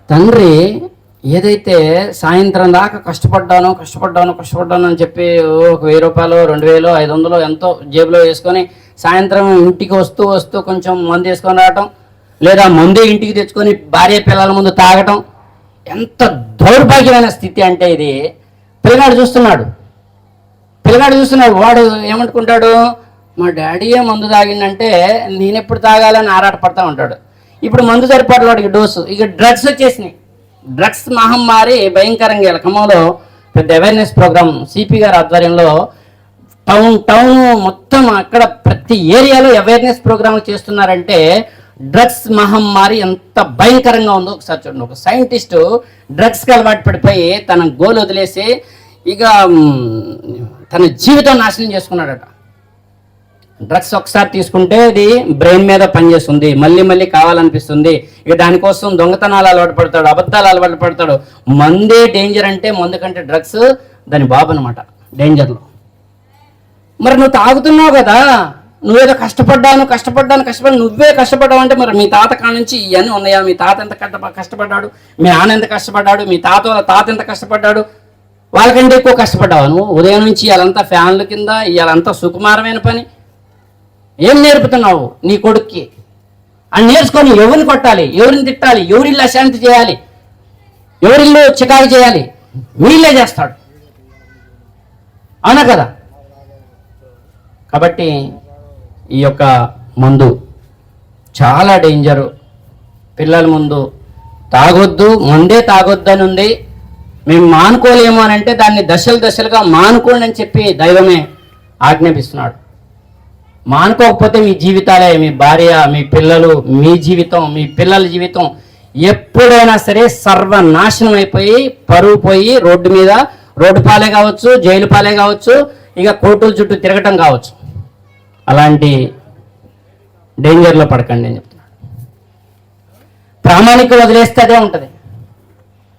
తండ్రి ఏదైతే సాయంత్రం దాకా కష్టపడ్డాను అని చెప్పి ఒక 1000 రూపాయలు 2000 500 ఎంతో జేబులో వేసుకొని సాయంత్రం ఇంటికి వస్తూ కొంచెం మందు వేసుకొని రావటం, లేదా మందే ఇంటికి తెచ్చుకొని భార్య పిల్లల ముందు తాగటం, ఎంత దౌర్భాగ్యమైన స్థితి అంటే ఇది. పిల్లగాడు చూస్తున్నాడు, వాడు ఏమనుకుంటాడు, మా డాడీయే మందు తాగిందంటే నేనెప్పుడు తాగాలని ఆరాటపడతా ఉంటాడు. ఇప్పుడు మందు సరిపడ వాడికి డోసు, ఇక డ్రగ్స్ వచ్చేసినాయి. డ్రగ్స్ మహమ్మారి భయంకరంగా. ఖమ్మంలో పెద్ద అవేర్నెస్ ప్రోగ్రామ్ సిపి గారి ఆధ్వర్యంలో టౌన్ మొత్తం అక్కడ ప్రతి ఏరియాలో అవేర్నెస్ ప్రోగ్రామ్ చేస్తున్నారంటే డ్రగ్స్ మహమ్మారి ఎంత భయంకరంగా ఉందో ఒకసారి చూడండి. ఒక సైంటిస్ట్ డ్రగ్స్కి అలవాటు పడిపోయి తన గోల్ వదిలేసి ఇక తన జీవితం నాశనం చేసుకున్నాడట. డ్రగ్స్ ఒకసారి తీసుకుంటే అది బ్రెయిన్ మీద పనిచేస్తుంది, మళ్ళీ కావాలనిపిస్తుంది. ఇక దానికోసం దొంగతనాలు అలవాటు పడతాడు, అబద్ధాలు అలవాటు పడతాడు. మందే డేంజర్ అంటే మందు కంటే డ్రగ్స్ దాని బాబు అనమాట డేంజర్లో. మరి నువ్వు తాగుతున్నావు కదా, నువ్వేదో కష్టపడ్డాను నువ్వే కష్టపడ్డావు అంటే మరి మీ తాత కాడ నుంచి ఇవన్నీ ఉన్నాయా? మీ తాత ఎంత కష్టపడ్డాడు, మీ నాన్న ఎంత కష్టపడ్డాడు, మీ తాత ఎంత కష్టపడ్డాడు, వాళ్ళకంటే ఎక్కువ కష్టపడ్డావు నువ్వు. ఉదయం నుంచి ఇవాళంతా ఫ్యాన్ల కింద, ఇవాళంతా సుకుమారమైన పని. ఏం నేర్పుతున్నావు నీ కొడుక్కి? అని నేర్చుకొని ఎవరిని కొట్టాలి, ఎవరిని తిట్టాలి, ఎవరిల్లు అశాంతి చేయాలి, ఎవరిల్లు చికాకు చేయాలి, వీళ్ళే చేస్తాడు. అవునా కదా? కాబట్టి ఈ యొక్క మందు చాలా డేంజరు. పిల్లల ముందు తాగొద్దు, మందే తాగొద్దు అని ఉంది. మేము మానుకోలేము అని అంటే దాన్ని దశలుగా మానుకోండి అని చెప్పి దైవమే ఆజ్ఞాపిస్తున్నాడు. మానుకోకపోతే మీ జీవితాలే, మీ భార్య, మీ పిల్లలు, మీ జీవితం, మీ పిల్లల జీవితం ఎప్పుడైనా సరే సర్వనాశనం అయిపోయి పరువు పోయి రోడ్డు పాలే కావచ్చు, జైలు పాలే కావచ్చు, ఇక కోర్టుల చుట్టూ తిరగటం కావచ్చు. అలాంటి డేంజర్లో పడకండి అని చెప్తున్నాడు. ప్రామాణిక వదిలేస్తే అదే ఉంటుంది.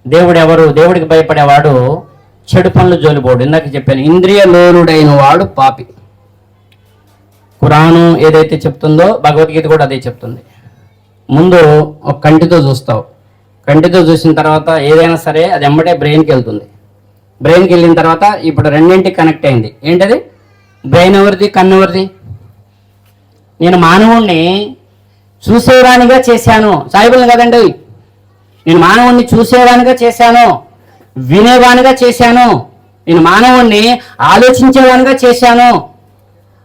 దేవుడికి భయపడేవాడు చెడు పనులు జోలిపోడు. ఇందాక చెప్పాను, ఇంద్రియ లోలుడైన వాడు పాపి. ఖురాను ఏదైతే చెప్తుందో భగవద్గీత కూడా అదే చెప్తుంది. ముందు ఒక కంటితో చూస్తావు, కంటితో చూసిన తర్వాత ఏదైనా సరే అది ఎమ్మటే బ్రెయిన్కి వెళ్తుంది. బ్రెయిన్కి వెళ్ళిన తర్వాత ఇప్పుడు రెండింటికి కనెక్ట్ అయింది. ఏంటది? బ్రెయిన్ ఎవరిది, కన్ను ఎవరిది? నేను మానవుణ్ణి చూసేవానిగా చేశాను, సాయిబుల్ని కదండి. నేను మానవుణ్ణి చూసేవానిగా చేశాను, వినేవానిగా చేశాను, నేను మానవుణ్ణి ఆలోచించేవానిగా చేశాను,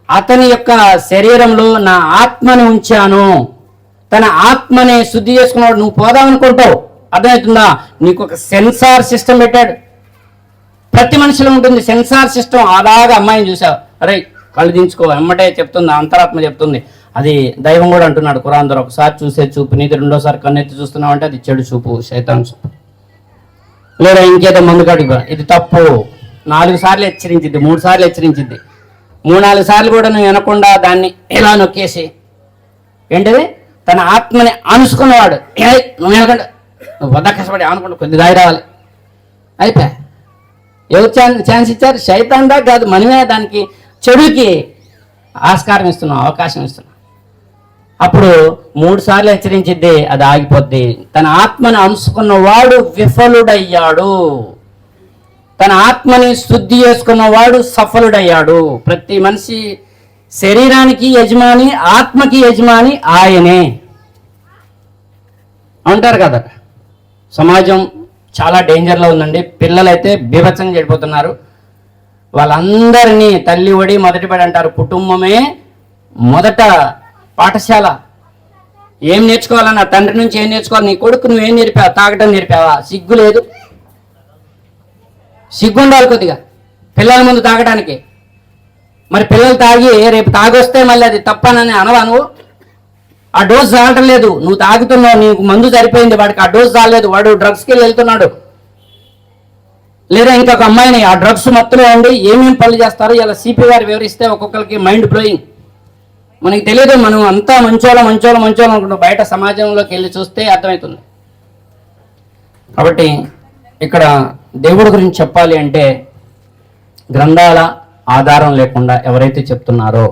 అతని యొక్క శరీరంలో నా ఆత్మని ఉంచాను. తన ఆత్మని శుద్ధి చేసుకున్నాడు. నువ్వు పోదామనుకుంటావు, అర్థమవుతుందా? నీకు ఒక సెన్సార్ సిస్టమ్ పెట్టాడు. ప్రతి మనిషిలో ఉంటుంది సెన్సార్ సిస్టమ్. అలాగా అమ్మాయిని చూసావు, అరే కళ్ళు దించుకో, ఎమ్మటే చెప్తుంది, అంతరాత్మ చెప్తుంది. అది దైవం కూడా అంటున్నాడు ఖురాన్ ద్వారా, ఒకసారి చూసే చూపు నీది, రెండోసారి కన్నెత్తి చూస్తున్నావు అంటే అది చెడు చూపు, శైతాన్ చూపు. లేదా ఇంకేదో మందు కాడిగా ఇది తప్పు 4 సార్లు హెచ్చరించింది, 3 సార్లు హెచ్చరించింది, 3-4 సార్లు కూడా నువ్వు వినకుండా దాన్ని ఎలా నొక్కేసి ఏంటిది తన ఆత్మని అనుసుకున్నవాడు. నువ్వు వినకుండా నువ్వు వద్ద కష్టపడి అనుకుంటా కొద్ది దాయి రావాలి అయిపోయా. ఎవరు ఛాన్స్ ఇచ్చారు? శైతాన్ దాకా కాదు, మనమే దానికి చెడుకి ఆస్కారం ఇస్తున్నాం, అవకాశం ఇస్తున్నాం. అప్పుడు 3 సార్లు హెచ్చరించిద్ది, అది ఆగిపోద్ది. తన ఆత్మని అనుసుకున్నవాడు విఫలుడయ్యాడు, తన ఆత్మని శుద్ధి చేసుకున్నవాడు సఫలుడయ్యాడు. ప్రతి మనిషి శరీరానికి యజమాని, ఆత్మకి యజమాని ఆయనే అంటారు కదా. సమాజం చాలా డేంజర్లో ఉందండి. పిల్లలైతే బీభత్సంగా చెడిపోతున్నారు. వాళ్ళందరినీ తల్లి ఒడి మొదటి పడి అంటారు. కుటుంబమే మొదట పాఠశాల. ఏం నేర్చుకోవాలన్నా తండ్రి నుంచి ఏం నేర్చుకోవాలి? నీ కొడుకు నువ్వేం నేర్పావా? తాగటం నేర్పావా? సిగ్గు లేదు, సిగ్గుండాలి కొద్దిగా పిల్లల ముందు తాగడానికి. మరి పిల్లలు తాగి రేపు తాగొస్తే మళ్ళీ అది తప్పనని అనవా నువ్వు? ఆ డోస్ చాలటం లేదు, నువ్వు తాగుతున్నావు, నీకు మందు సరిపోయింది, వాడికి ఆ డోస్ చాలలేదు, వాడు డ్రగ్స్కి వెళ్తున్నాడు. లేదా ఇంకొక అమ్మాయిని ఆ డ్రగ్స్ మొత్తం ఉండి ఏమేమి పనులు చేస్తారో ఇలా సిపి గారు వివరిస్తే ఒక్కొక్కరికి మైండ్ బ్లోయింగ్. మనకి తెలియదు, మనం అంతా మంచోళం అనుకుంటాం. బయట సమాజంలోకి వెళ్ళి చూస్తే అర్థమవుతుంది. కాబట్టి ఇక్కడ దేవుడి గురించి చెప్పాలి అంటే గ్రంథాల ఆధారం లేకుండా ఎవరైతే చెప్తున్నారో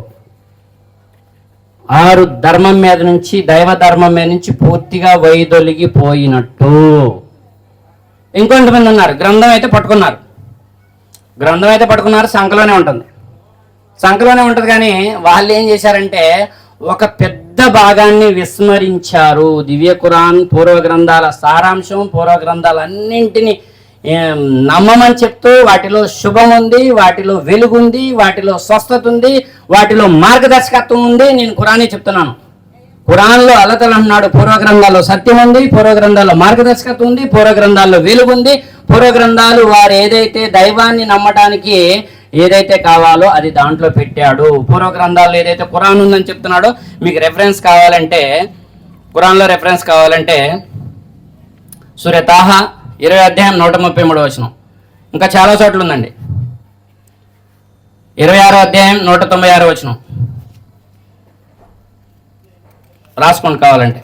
6 ధర్మం మీద నుంచి, దైవ ధర్మం మీద నుంచి పూర్తిగా వైదొలిగిపోయినట్టు. ఇంకొంతమంది ఉన్నారు గ్రంథం అయితే పట్టుకున్నారు, సంఖలోనే ఉంటుంది, కానీ వాళ్ళు ఏం చేశారంటే ఒక పెద్ద భాగాన్ని విస్మరించారు. దివ్య ఖురాన్ పూర్వ గ్రంథాల సారాంశం, పూర్వ గ్రంథాలన్నింటినీ నమ్మమని చెప్తూ వాటిలో శుభం ఉంది, వాటిలో వెలుగు ఉంది, వాటిలో స్వస్థత ఉంది, వాటిలో మార్గదర్శకత్వం ఉంది. నేను ఖురానే చెప్తున్నాను. ఖురాన్లో అల్లతల అన్నాడు పూర్వ గ్రంథాల్లో సత్యం ఉంది, పూర్వ గ్రంథాల్లో మార్గదర్శకత్వం ఉంది, పూర్వ గ్రంథాల్లో వెలుగు ఉంది. పూర్వ గ్రంథాలు వారు ఏదైతే దైవాన్ని నమ్మటానికి ఏదైతే కావాలో అది దాంట్లో పెట్టాడు. పూర్వ గ్రంథాల్లో ఏదైతే ఖురాన్ ఉందని చెప్తున్నాడో మీకు రెఫరెన్స్ కావాలంటే, ఖురాన్లో రెఫరెన్స్ కావాలంటే సూర తాహా 20 అధ్యాయం 133 వచనం. ఇంకా చాలా చోట్ల ఉందండి. 26 అధ్యాయం 196 వచనం రాసుకోండి కావాలంటే.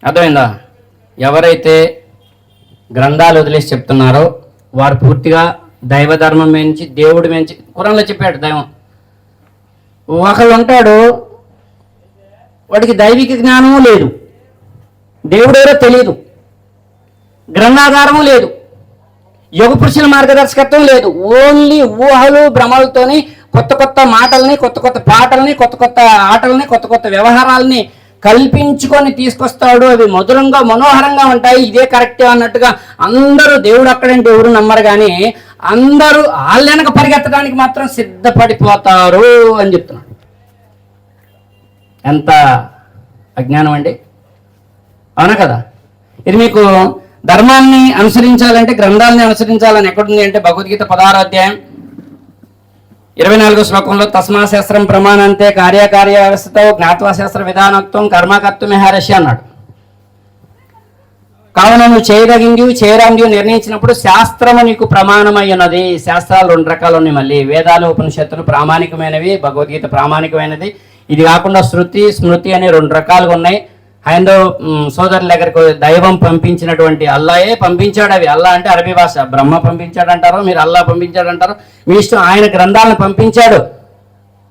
అర్థమైందా? ఎవరైతే గ్రంథాలు వదిలేసి చెప్తున్నారో వారు పూర్తిగా దైవ ధర్మం మించి, దేవుడి మించి, ఖురాన్లో చెప్పాడు దైవం. ఒకడు ఉంటాడు, వాడికి దైవిక జ్ఞానము లేదు, దేవుడెవరో తెలియదు, గ్రంథాధారము లేదు, యుగ పురుషుల మార్గదర్శకత్వం లేదు. ఓన్లీ ఊహలు భ్రమలతోని కొత్త కొత్త మాటల్ని, కొత్త కొత్త పాటల్ని, కొత్త కొత్త ఆటల్ని, కొత్త కొత్త వ్యవహారాలని కల్పించుకొని తీసుకొస్తాడు. అవి మధురంగా మనోహరంగా ఉంటాయి. ఇదే కరెక్టే అన్నట్టుగా అందరూ దేవుడు అక్కడంటే ఎవరు నమ్మరు, కానీ అందరూ వాళ్ళ వెనక పరిగెత్తడానికి మాత్రం సిద్ధపడిపోతారు అని చెప్తున్నాడు. ఎంత అజ్ఞానం అండి, అవునా కదా? ఇది మీకు ధర్మాన్ని అనుసరించాలంటే, గ్రంథాలని అనుసరించాలని ఎక్కడుంది అంటే భగవద్గీత 16 అధ్యాయం 24 శ్లోకంలో తస్మా శాస్త్రం ప్రమాణంతే కార్యకార్య వ్యవస్థతో జ్ఞాత్వా శాస్త్ర విధానత్వం కర్మకర్తుమే హరషి అన్నాడు. కావున నువ్వు చేయదగింది చేయరాంది నిర్ణయించినప్పుడు శాస్త్రము నీకు ప్రమాణమై ఉన్నది. శాస్త్రాలు 2 రకాలు ఉన్నాయి. మళ్ళీ వేదాలు ఉపనిషత్తులు ప్రామాణికమైనవి, భగవద్గీత ప్రామాణికమైనది. ఇది కాకుండా శృతి స్మృతి అనే 2 రకాలుగా ఉన్నాయి. హైందవ సోదరుల దగ్గరకు దైవం పంపించినటువంటి అల్లాయే పంపించాడు. అవి అల్లా అంటే అరబీ భాష. బ్రహ్మ పంపించాడు అంటారు, మీరు అల్లా పంపించాడు అంటారు, మీ ఇష్టం. ఆయన గ్రంథాలను పంపించాడు,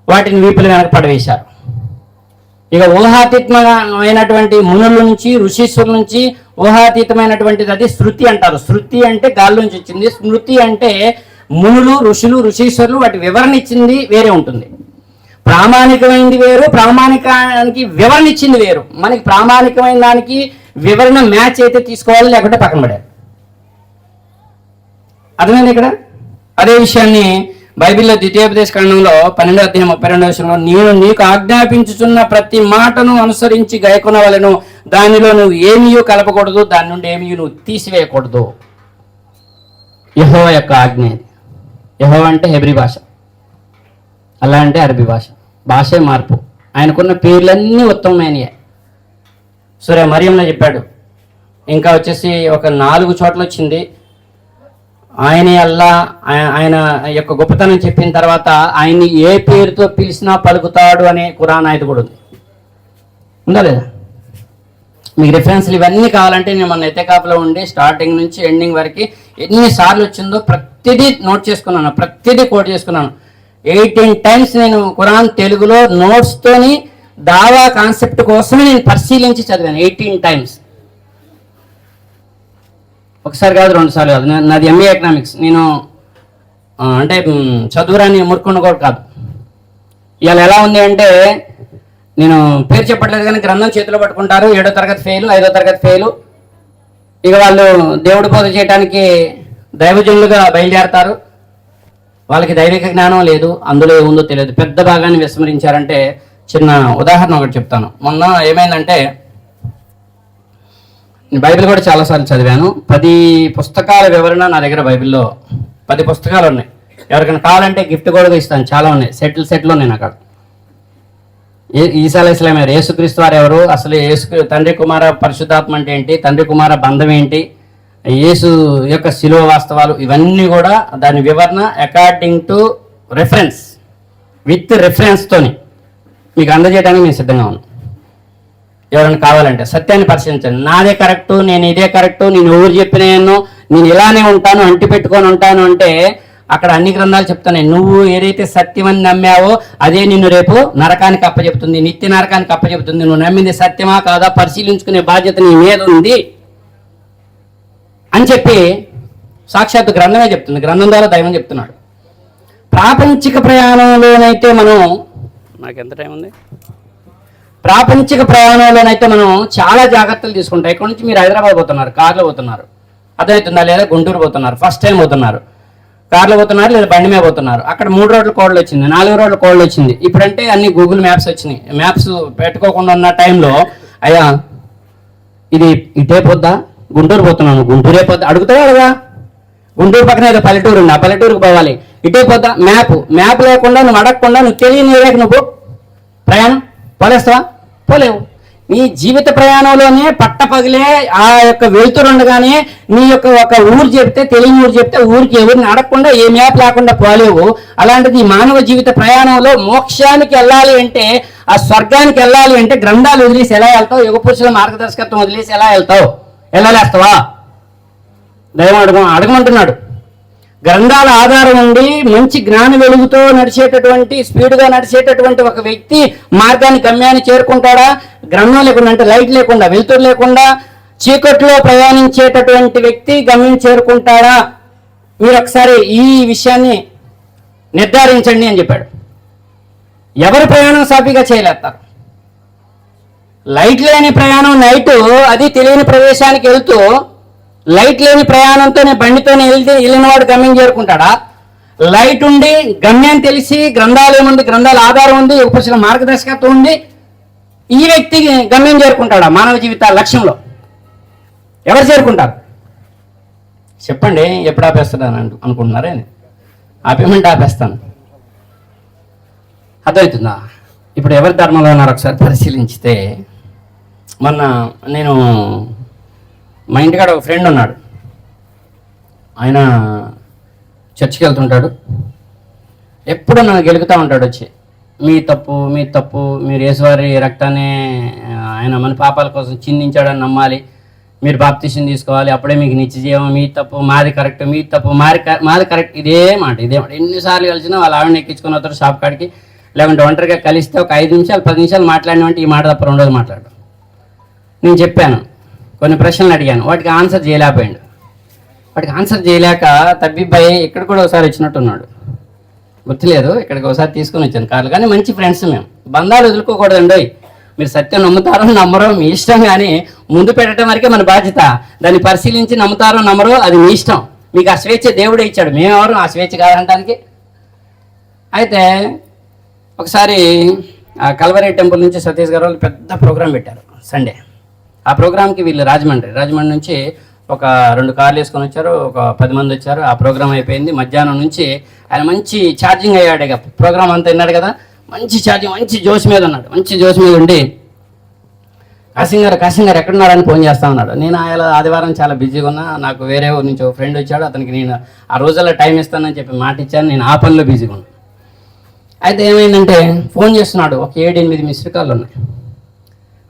వాటిని వీపులు వెనక పడవేశారు. ఇక ఊహాతీతమైనటువంటి మునుల నుంచి, ఋషీశ్వరుల నుంచి ఊహాతీతమైనటువంటిది అది శృతి అంటారు. శృతి అంటే గాలి నుంచి వచ్చింది, స్మృతి అంటే మునులు, ఋషులు, ఋషీశ్వరులు వాటి వివరణ ఇచ్చింది వేరే ఉంటుంది. ప్రామాణికమైనది వేరు, ప్రామాణికానికి వివరణ ఇచ్చింది వేరు. మనకి ప్రామాణికమైన దానికి వివరణ మ్యాచ్ అయితే తీసుకోవాలి, లేకుంటే పక్కన పడాలి. అర్థమైంది ఇక్కడ? అదే విషయాన్ని బైబిల్లో ద్వితీయోపదేశ కాండంలో 12వ అధ్యాయం 32వ వచనంలో నేను నీకు ఆజ్ఞాపించుచున్న ప్రతి మాటను అనుసరించి గైకొనవలెను, దానిలో నువ్వు ఏమీయూ కలపకూడదు, దాని నుండి ఏమీ నువ్వు తీసివేయకూడదు. యెహోవా యొక్క ఆజ్ఞ. యెహోవా అంటే హెబ్రీ భాష, అల్లా అంటే అరబీ భాష. భాషే మార్పు. ఆయనకున్న పేర్లన్నీ ఉత్తమమైనయే. సూర మరియంలో చెప్పాడు. ఇంకా వచ్చేసి ఒక 4 చోట్ల వచ్చింది. ఆయనే అల్లా, ఆయన యొక్క గొప్పతనం చెప్పిన తర్వాత ఆయన్ని ఏ పేరుతో పిలిచినా పలుకుతాడు అనే ఖురాన్ ఆయత కూడా ఉంది. ఉందా లేదా? మీకు రిఫరెన్స్లు ఇవన్నీ కావాలంటే నేను మన ఎతేకాపులో ఉండి స్టార్టింగ్ నుంచి ఎండింగ్ వరకు ఎన్నిసార్లు వచ్చిందో ప్రతిదీ నోట్ చేసుకున్నాను, ప్రతిదీ కోట్ చేసుకున్నాను. 18 టైమ్స్ నేను ఖురాన్ తెలుగులో నోట్స్తోని దావా కాన్సెప్ట్ కోసమే నేను పరిశీలించి చదివాను. 18 టైమ్స్. ఒకసారి కాదు, 2 సార్లు కాదు. నాది ఎంఏ ఎకనామిక్స్. నేను అంటే చదువురాని మురుకుండా కూడా కాదు. ఇవాళ ఎలా ఉంది అంటే, నేను పేరు చెప్పట్లేదు కానీ గ్రంథం చేతిలో పట్టుకుంటారు. 7వ తరగతి ఫెయిల్, 5వ తరగతి ఫెయిల్. ఇక వాళ్ళు దేవుడి బోధ చేయడానికి దైవజనులుగా బయలుదేరతారు. వాళ్ళకి దైవిక జ్ఞానం లేదు, అందులో ఏముందో తెలియదు. పెద్ద భాగాన్ని విస్మరించారంటే చిన్న ఉదాహరణ ఒకటి చెప్తాను. మొన్న ఏమైందంటే, బైబిల్ కూడా చాలాసార్లు చదివాను. 10 పుస్తకాల వివరణ నా దగ్గర బైబిల్లో 10 పుస్తకాలు ఉన్నాయి. ఎవరికైనా కావాలంటే గిఫ్ట్ కూడా ఇస్తాను. చాలా ఉన్నాయి, సెట్లు ఉన్నాయి అక్కడ. ఈసా అలైహిస్సలాం ఎవరు, యేసుక్రీస్తు వారు ఎవరు, అసలు తండ్రి కుమార పరిశుద్ధాత్మ అంటే ఏంటి, తండ్రి కుమార బంధం ఏంటి, యేసు యొక్క శిలువ వాస్తవాలు, ఇవన్నీ కూడా దాని వివరణ అకార్డింగ్ టు రెఫరెన్స్, విత్ రెఫరెన్స్తోని మీకు అందజేయడానికి నేను సిద్ధంగా ఉన్నాను. ఎవరైనా కావాలంటే సత్యాన్ని పరిశీలించండి. నాదే కరెక్టు, నేను ఇదే కరెక్టు, నేను ఎవరు చెప్పినాయన్నో, నేను ఇలానే ఉంటాను, అంటి పెట్టుకొని ఉంటాను అంటే అక్కడ అన్ని గ్రంథాలు చెప్తున్నాయి. నువ్వు ఏదైతే సత్యమని నమ్మావో అదే నిన్ను రేపు నరకానికి అప్పచెప్తుంది, నిత్య నరకానికి అప్పచెప్తుంది. నువ్వు నమ్మింది సత్యమా కాదా పరిశీలించుకునే బాధ్యత నీ మీద ఉంది. అని చెప్పి సాక్షాత్తు గ్రంథమే చెప్తుంది, గ్రంథం ద్వారా దైవం చెప్తున్నాడు. ప్రాపంచిక ప్రయాణంలోనైతే మనం, నాకు ఎంత టైం ఉంది, ప్రాపంచిక ప్రయాణంలోనైతే మనం చాలా జాగ్రత్తలు తీసుకుంటాం. ఇక్కడ నుంచి మీరు హైదరాబాద్ పోతున్నారు, కార్లో పోతున్నారు, అర్థమవుతుందా, లేదా గుంటూరు పోతున్నారు, ఫస్ట్ టైం పోతున్నారు, కార్లో పోతున్నారు లేదా బండి మీద పోతున్నారు. అక్కడ 3 రోడ్ల కోడ్లు వచ్చింది, 4 రోడ్ల కోడ్లు వచ్చింది. ఇప్పుడంటే అన్ని గూగుల్ మ్యాప్స్ వచ్చినాయి. మ్యాప్స్ పెట్టుకోకుండా ఉన్న టైంలో అయ్యా ఇది ఇటే పోద్దా, గుంటూరు పోతున్నాను, గుంటూరే పోద్దా అడుగుతావా కదా. గుంటూరు పక్కన ఏదో పల్లెటూరు ఉంది, ఆ పల్లెటూరుకు పోవాలి, ఇటే పోద్దా, మ్యాప్ లేకుండా నువ్వు అడగకుండా నువ్వు తెలియని ఏరియాకి నువ్వు ప్రయాణం పోలేస్తావా, పోలేవు. నీ జీవిత ప్రయాణంలోనే పట్టపగిలే ఆ యొక్క వెళ్తురుండగానే నీ యొక్క ఒక ఊరు చెప్తే, తెలియని ఊరు చెప్తే ఊరికి ఎవరిని అడగకుండా ఏ మ్యాప్ లేకుండా పోలేవు. అలాంటిది ఈ మానవ జీవిత ప్రయాణంలో మోక్షానికి వెళ్ళాలి అంటే, ఆ స్వర్గానికి వెళ్ళాలి అంటే గ్రంథాలు వదిలేసి ఎలా వెళ్తావు, యుగ పురుషుల మార్గదర్శకత్వం వదిలేసి ఎలా వెళ్తావు, వెళ్ళలేస్తావా? దైవం అడగమంటున్నాడు. గ్రంథాల ఆధారం ఉండి మంచి జ్ఞాన వెలుగుతో నడిచేటటువంటి, స్పీడ్గా నడిచేటటువంటి ఒక వ్యక్తి మార్గాన్ని, గమ్యాన్ని చేరుకుంటాడా? గ్రంథం లేకుండా, అంటే లైట్ లేకుండా, వెలుతురు లేకుండా చీకట్లో ప్రయాణించేటటువంటి వ్యక్తి గమ్యం చేరుకుంటాడా? మీరు ఒకసారి ఈ విషయాన్ని నిర్ధారించండి అని చెప్పాడు. ఎవరు ప్రయాణం సాఫీగా చేయలేస్తారు? లైట్ లేని ప్రయాణం నైట్, అది తెలియని ప్రదేశానికి వెళ్తూ లైట్ లేని ప్రయాణంతోనే బండితోనే వెళ్ళినవాడు గమ్యం చేరుకుంటాడా? లైట్ ఉండి గమ్యం తెలిసి గ్రంథాలు ఏముంది, గ్రంథాల ఆధారం ఉంది, ఉపశల మార్గదర్శకత్వం ఉంది, ఈ వ్యక్తికి గమ్యం చేరుకుంటాడా? మానవ జీవిత లక్ష్యంలో ఎవరు చేరుకుంటారు చెప్పండి? ఎప్పుడు ఆపేస్తాను అనుకుంటున్నారే? ఆపేమంటే ఆపేస్తాను. అర్థమవుతుందా? ఇప్పుడు ఎవరి ధర్మంలో ఉన్నారు ఒకసారి పరిశీలించితే, మొన్న నేను మా ఇంటికాడ ఒక ఫ్రెండ్ ఉన్నాడు, ఆయన చర్చికి వెళ్తుంటాడు, ఎప్పుడు నన్ను గెలుకుతూ ఉంటాడు వచ్చి, మీ తప్పు మీ తప్పు, మీరు యేసువారి రక్తాన్ని ఆయన మన పాపాల కోసం చిందించాడని నమ్మాలి, మీరు బాప్తిసం తీసుకోవాలి, అప్పుడే మీకు నిత్య జీవం, మీ తప్పు మాది కరెక్ట్, మీ తప్పు మాది కరెక్ట్, ఇదే మాట. ఎన్నిసార్లు కలిసినా వాళ్ళ ఆవిడని ఎక్కించుకుని వస్తారు షాప్ కాడికి, లేకుంటే ఒంటరిగా కలిస్తే ఒక 5 నిమిషాలు 10 నిమిషాలు మాట్లాడినామంటే ఈ మాట తప్ప 2 రోజులు మాట్లాడు. నేను చెప్పాను, కొన్ని ప్రశ్నలు అడిగాను, వాటికి ఆన్సర్ చేయలేకపోయాడు. వాటికి ఆన్సర్ చేయలేక తబ్బిబ్బాయి ఇక్కడ కూడా ఒకసారి వచ్చినట్టున్నాడు, గుర్తులేదు, ఇక్కడికి ఒకసారి తీసుకొని వచ్చాను కార్లు. కానీ మంచి ఫ్రెండ్స్ మేము, బంధాలు వదులుకోకూడదండి. మీరు సత్యం నమ్ముతారో నమ్మరో మీ ఇష్టం, కానీ ముందు పెట్టడం వరకే మన బాధ్యత. దాన్ని పరిశీలించి నమ్ముతారో నమ్మరో అది మీ ఇష్టం. మీకు ఆ స్వేచ్ఛ దేవుడే ఇచ్చాడు, మేమెవరు ఆ స్వేచ్ఛ కాదంటానికి. అయితే ఒకసారి ఆ కల్వరి టెంపుల్ నుంచి సతీష్ గారు వాళ్ళు పెద్ద ప్రోగ్రాం పెట్టారు సండే. ఆ ప్రోగ్రామ్కి వీళ్ళు రాజమండ్రి నుంచి ఒక 2 కార్లు వేసుకొని వచ్చారు, ఒక 10 మంది వచ్చారు. ఆ ప్రోగ్రామ్ అయిపోయింది. మధ్యాహ్నం నుంచి ఆయన మంచి ఛార్జింగ్ అయ్యాడు. ఇక ప్రోగ్రామ్ అంతా విన్నాడు కదా, మంచి ఛార్జింగ్, మంచి జోష్ మీద ఉన్నాడు. మంచి జోష్ మీద ఉండి కాసింగ్ గారు ఎక్కడున్నారని ఫోన్ చేస్తా ఉన్నాడు. నేను ఆదివారం చాలా బిజీగా ఉన్నా, నాకు వేరే ఊరి నుంచి ఒక ఫ్రెండ్ వచ్చాడు, అతనికి నేను ఆ రోజుల్లో టైం ఇస్తానని చెప్పి మాట ఇచ్చాను, నేను ఆ పనిలో బిజీగా ఉన్నాను. అయితే ఏమైందంటే ఫోన్ చేస్తున్నాడు, ఒక 7-8 మిస్డ్ కాల్ ఉన్నాయి.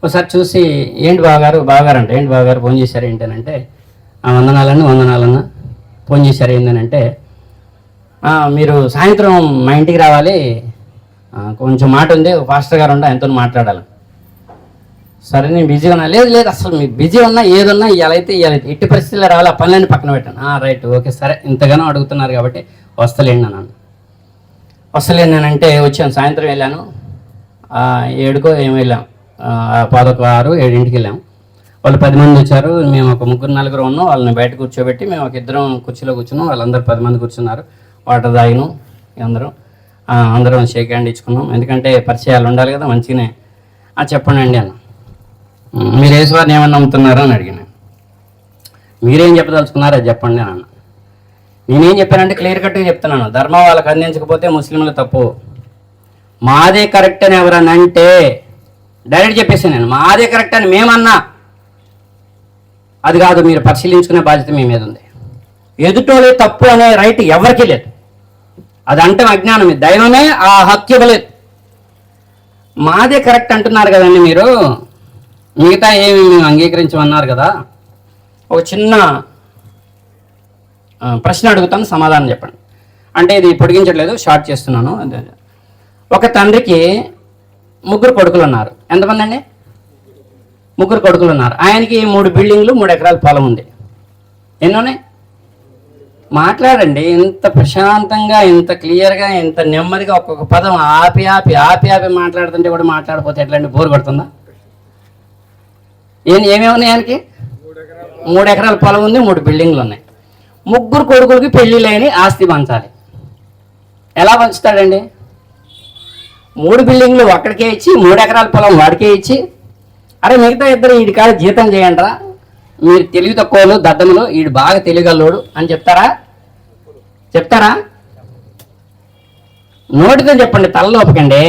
ఒకసారి చూసి, ఏంటి బావగారు అంటే, ఏంటి బావగారు ఫోన్ చేశారు ఏంటనంటే, వందనాలన్నా ఫోన్ చేశారు ఏంటనంటే, మీరు సాయంత్రం మా ఇంటికి రావాలి, కొంచెం మాట ఉంది, పాస్టర్ గారు ఉంటే ఆయనతో మాట్లాడాలి. సరే నేను బిజీగా ఉన్నా. లేదు అసలు మీరు బిజీ ఉన్నా ఏదున్నా ఇవాళైతే ఎట్టి పరిస్థితుల్లో రావాలి, ఆ పనులన్నీ పక్కన పెట్టాను. రైట్, ఓకే, సరే ఇంతగానో అడుగుతున్నారు కాబట్టి వస్తలేండి అన్నాను. వస్తలేనంటే వచ్చాను. సాయంత్రం వెళ్ళాను, 7కో ఏమి వెళ్ళాం, 5:15, 7కి వెళ్ళాం. వాళ్ళు 10 మంది వచ్చారు, మేము ఒక 3-4 ఉన్నాం. వాళ్ళని బయట కూర్చోబెట్టి మేము ఒక 2 కుర్చీలో కూర్చున్నాం. వాళ్ళందరూ 10 మంది కూర్చున్నారు. వాటర్ తాగినాం అందరం షేక్ హ్యాండ్ ఇచ్చుకున్నాం. ఎందుకంటే పరిచయాలు ఉండాలి కదా మంచిగానే. చెప్పండి అండి అన్న, మీరు యేసువారిని ఏమన్నా నమ్ముతున్నారా అని అడిగిన. మీరేం చెప్పదలుచుకున్నారో అది చెప్పండి అని అన్న. నేనేం చెప్పానంటే క్లియర్ కట్గా చెప్తున్నాను, ధర్మం వాళ్ళకి అందించకపోతే ముస్లింలు తప్పు, మాదే కరెక్ట్ అని ఎవరన్నా అంటే డైరెక్ట్ చెప్పేసి నేను మాదే కరెక్ట్ అని మేమన్నా అది కాదు, మీరు పరిశీలించుకునే బాధ్యత మీ మీద ఉంది. ఎదుటోలే తప్పు అనే రైట్ ఎవరికీ లేదు. అది అంటే అజ్ఞానం, దైవమే ఆ హక్కు ఇవ్వలేదు. మాదే కరెక్ట్ అంటున్నారు కదండి మీరు, మిగతా ఏమి మేము అంగీకరించమన్నారు కదా. ఒక చిన్న ప్రశ్న అడుగుతాను, సమాధానం చెప్పండి. అంటే ఇది పొడిగించట్లేదు, షార్ట్ చేస్తున్నాను. ఒక తండ్రికి 3 కొడుకులు ఉన్నారు. ఎంతమంది అండి? 3 కొడుకులు ఉన్నారు. ఆయనకి 3 బిల్డింగ్లు, 3 ఎకరాల పొలం ఉంది. ఎన్ని ఉన్నాయి? మాట్లాడండి. ఇంత ప్రశాంతంగా, ఇంత క్లియర్గా, ఇంత నెమ్మదిగా ఒక్కొక్క పదం ఆపి ఆపి ఆపి ఆపి మాట్లాడుతుంటే కూడా మాట్లాడిపోతే ఎట్లండి? బోర్ పడుతుందా? ఏమేమి ఉన్నాయి ఆయనకి? 3 ఎకరాల పొలం ఉంది, 3 బిల్డింగ్లు ఉన్నాయి. 3 కొడుకులకి పెళ్లి లేని ఆస్తి పంచాలి. ఎలా పంచుతాడండి? 3 బిల్డింగ్లు ఒక్కడికే ఇచ్చి 3 ఎకరాల పొలం వాడికే ఇచ్చి, అరే మిగతా ఇద్దరు వీడి కాడ జీతం చేయండిరా, మీరు తెలివి తక్కువలు దద్దములు, వీడు బాగా తెలియగలడు అని చెప్తారా? చెప్తారా? నోటితో చెప్పండి, తలలో ఒప్పకండి.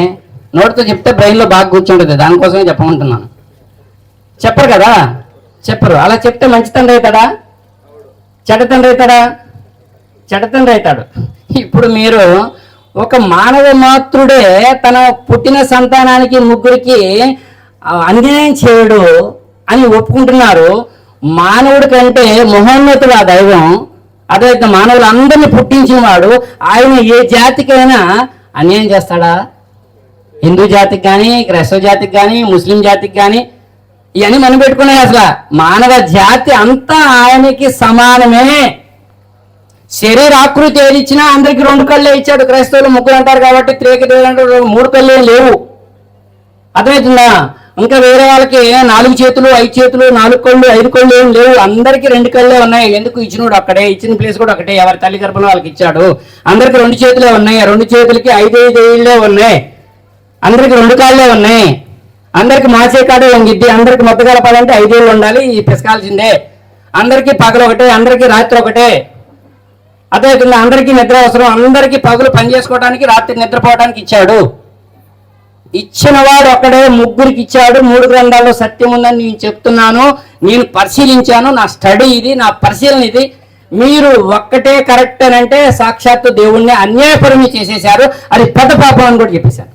నోటితో చెప్తే బ్రెయిన్లో బాగా కూర్చుంటుంది, దానికోసమే చెప్పమంటున్నాను. చెప్పరు కదా, చెప్పరు. అలా చెప్తే మంచి తండ్రి అవుతాడా? చెడ్డ తండ్రి అవుతాడా? చెడ్డ తండ్రి అవుతాడు. ఇప్పుడు మీరు ఒక మానవ మాతృడే తన పుట్టిన సంతానానికి 3కి అన్యాయం చేయడు అని ఒప్పుకుంటున్నారు. మానవుడి కంటే మహోన్నతుడు ఆ దైవం. అదైతే మానవులందరినీ పుట్టించిన వాడు. ఆయన ఏ జాతికైనా అన్యాయం చేస్తాడా? హిందూ జాతికి కానీ, క్రైస్తవ జాతికి కానీ, ముస్లిం జాతికి కానీ ఇవన్నీ మనం పెట్టుకున్నాయి. అసలు మానవ జాతి అంతా ఆయనకి సమానమే. శరీరాకృతి ఏది ఇచ్చినా అందరికి 2 కళ్ళే ఇచ్చాడు. క్రైస్తవులు 3 అంటారు కాబట్టి, త్రేకదేవులు అంటారు 3 కళ్ళే లేవు. అర్థమవుతుందా? ఇంకా వేరే వాళ్ళకి 4 చేతులు, 5 చేతులు, 4 కళ్ళు, 5 కళ్ళు ఏం లేవు. అందరికీ 2 కళ్ళే ఉన్నాయి. ఎందుకు? ఇచ్చినోడు అక్కడే, ఇచ్చిన ప్లేస్ కూడా ఒకటే. ఎవరి తల్లి గర్భంలో వాళ్ళకి ఇచ్చాడు. అందరికి 2 చేతులే ఉన్నాయి. 2 చేతులకి 5 ఏళ్ళే ఉన్నాయి. అందరికి 2 కాళ్ళే ఉన్నాయి. అందరికి మాసే కాడే వంగిద్ది. అందరికి మొత్తగలపాలంటే 5 ఏళ్ళు ఉండాలి. ఈ పిసకాల్సిందే. అందరికీ పగలు ఒకటే, అందరికీ రాత్రి ఒకటే. అదేవిధంగా అందరికీ నిద్ర అవసరం. అందరికీ పగులు పని చేసుకోవడానికి, రాత్రి నిద్రపోవడానికి ఇచ్చాడు. ఇచ్చినవాడు ఒక్కడే 3కి ఇచ్చాడు. 3 గ్రంథాల్లో సత్యం ఉందని నేను చెప్తున్నాను. నేను పరిశీలించాను. నా స్టడీ ఇది, నా పరిశీలన ఇది. మీరు ఒక్కటే కరెక్ట్ అని అంటే సాక్షాత్తు దేవుణ్ణి అన్యాయపరమి చేసేశారు. అది పెద్ద పాపం అని కూడా చెప్పేశారు.